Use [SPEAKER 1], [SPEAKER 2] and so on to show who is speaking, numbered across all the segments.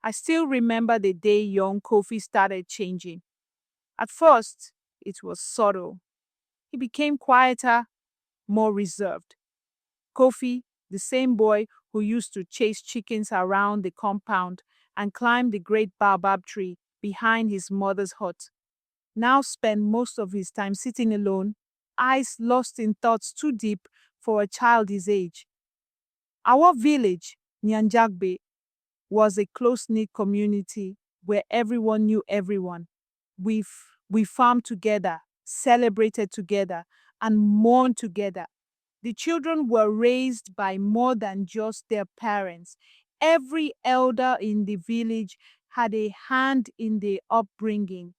[SPEAKER 1] I still remember the day young Kofi started changing. At first, it was subtle. He became quieter, more reserved. Kofi, the same boy who used to chase chickens around the compound and climb the great baobab tree behind his mother's hut, now spent most of his time sitting alone, eyes lost in thoughts too deep for a child his age. Our village, Nyanjagbe, was a close-knit community where everyone knew everyone. We farmed together, celebrated together, and mourned together. The children were raised by more than just their parents. Every elder in the village had a hand in the upbringing.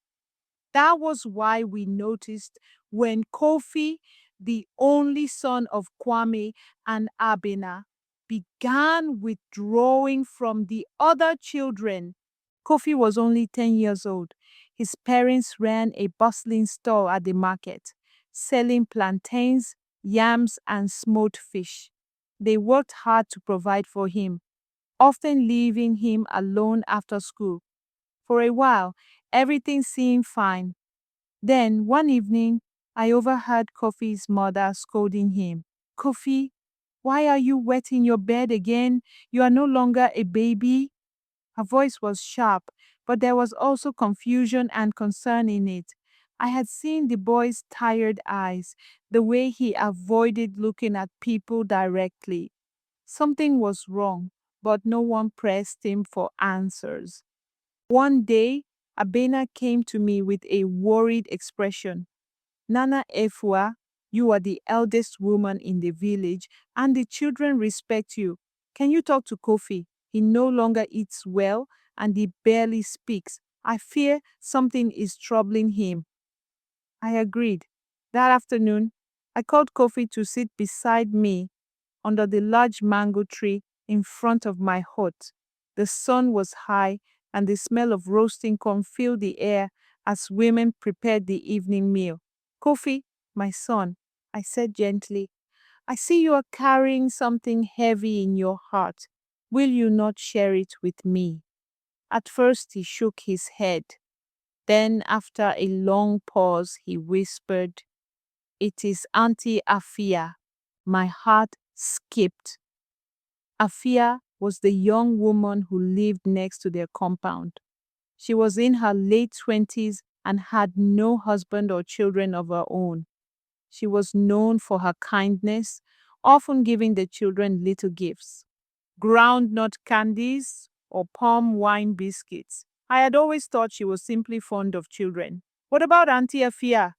[SPEAKER 1] That was why we noticed when Kofi, the only son of Kwame and Abena, began withdrawing from the other children. Kofi was only 10 years old. His parents ran a bustling stall at the market, selling plantains, yams, and smoked fish. They worked hard to provide for him, often leaving him alone after school. For a while, everything seemed fine. Then, one evening, I overheard Kofi's mother scolding him. Kofi, why are you wet in your bed again? You are no longer a baby. Her voice was sharp, but there was also confusion and concern in it. I had seen the boy's tired eyes, the way he avoided looking at people directly. Something was wrong, but no one pressed him for answers. One day, Abena came to me with a worried expression. Nana Efua, you are the eldest woman in the village, and the children respect you. Can you talk to Kofi? He no longer eats well, and he barely speaks. I fear something is troubling him. I agreed. That afternoon, I called Kofi to sit beside me under the large mango tree in front of my hut. The sun was high, and the smell of roasting corn filled the air as women prepared the evening meal. Kofi, my son, I said gently, I see you are carrying something heavy in your heart. Will you not share it with me? At first, he shook his head. Then, after a long pause, he whispered, It is Auntie Afia. My heart skipped. Afia was the young woman who lived next to their compound. She was in her late 20s and had no husband or children of her own. She was known for her kindness, often giving the children little gifts, groundnut candies or palm wine biscuits. I had always thought she was simply fond of children. What about Auntie Afia?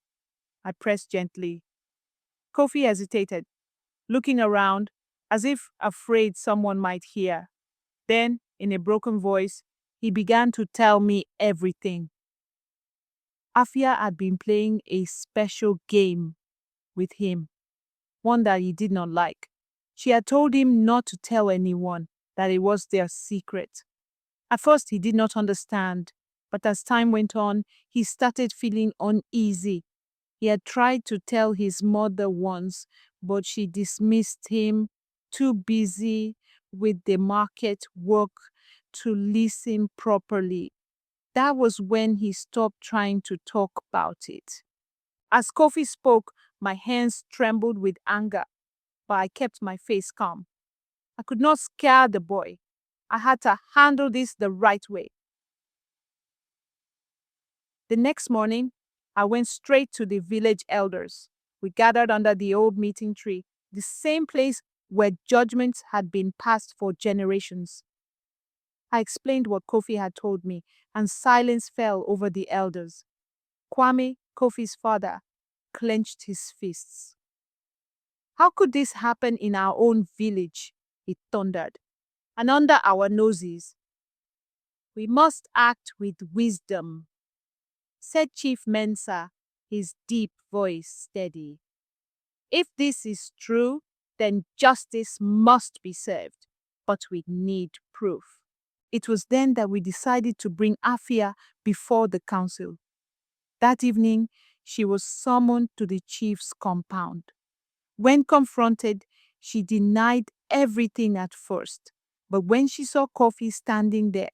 [SPEAKER 1] I pressed gently. Kofi hesitated, looking around as if afraid someone might hear. Then, in a broken voice, he began to tell me everything. Afia had been playing a special game with him, one that he did not like. She had told him not to tell anyone, that it was their secret. At first, he did not understand, but as time went on, he started feeling uneasy. He had tried to tell his mother once, but she dismissed him, too busy with the market work to listen properly. That was when he stopped trying to talk about it. As Kofi spoke, my hands trembled with anger, but I kept my face calm. I could not scare the boy. I had to handle this the right way. The next morning, I went straight to the village elders. We gathered under the old meeting tree, the same place where judgments had been passed for generations. I explained what Kofi had told me, and silence fell over the elders. Kwame, Kofi's father, clenched his fists. How could this happen in our own village? He thundered. And under our noses. We must act with wisdom, said Chief Mensa, his deep voice steady. If this is true, then justice must be served, but we need proof. It was then that we decided to bring Afia before the council. That evening, she was summoned to the chief's compound. When confronted, she denied everything at first, but when she saw Kofi standing there,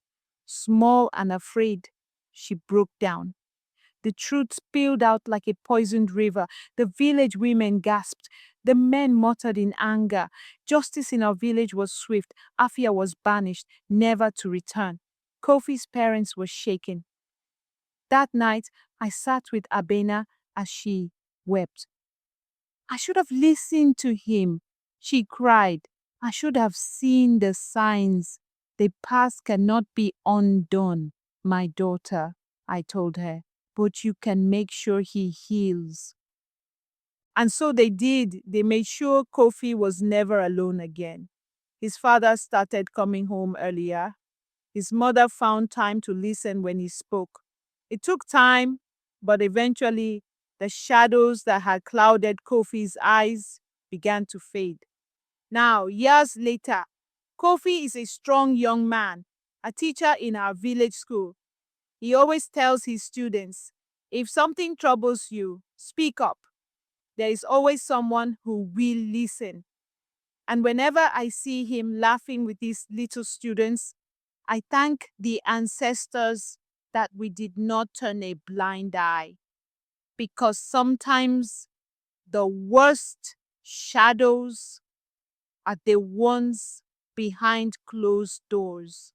[SPEAKER 1] Small and afraid, she broke down. The truth spilled out like a poisoned river. The village women gasped. The men muttered in anger. Justice in our village was swift. Afia was banished, never to return. Kofi's parents were shaken. That night, I sat with Abena as she wept. I should have listened to him, she cried. I should have seen the signs. The past cannot be undone, my daughter, I told her, but you can make sure he heals. And so they did. They made sure Kofi was never alone again. His father started coming home earlier. His mother found time to listen when he spoke. It took time, but eventually the shadows that had clouded Kofi's eyes began to fade. Now, years later, Kofi is a strong young man, a teacher in our village school. He always tells his students, if something troubles you, speak up. There is always someone who will listen. And whenever I see him laughing with his little students, I thank the ancestors that we did not turn a blind eye. Because sometimes the worst shadows are the ones behind closed doors.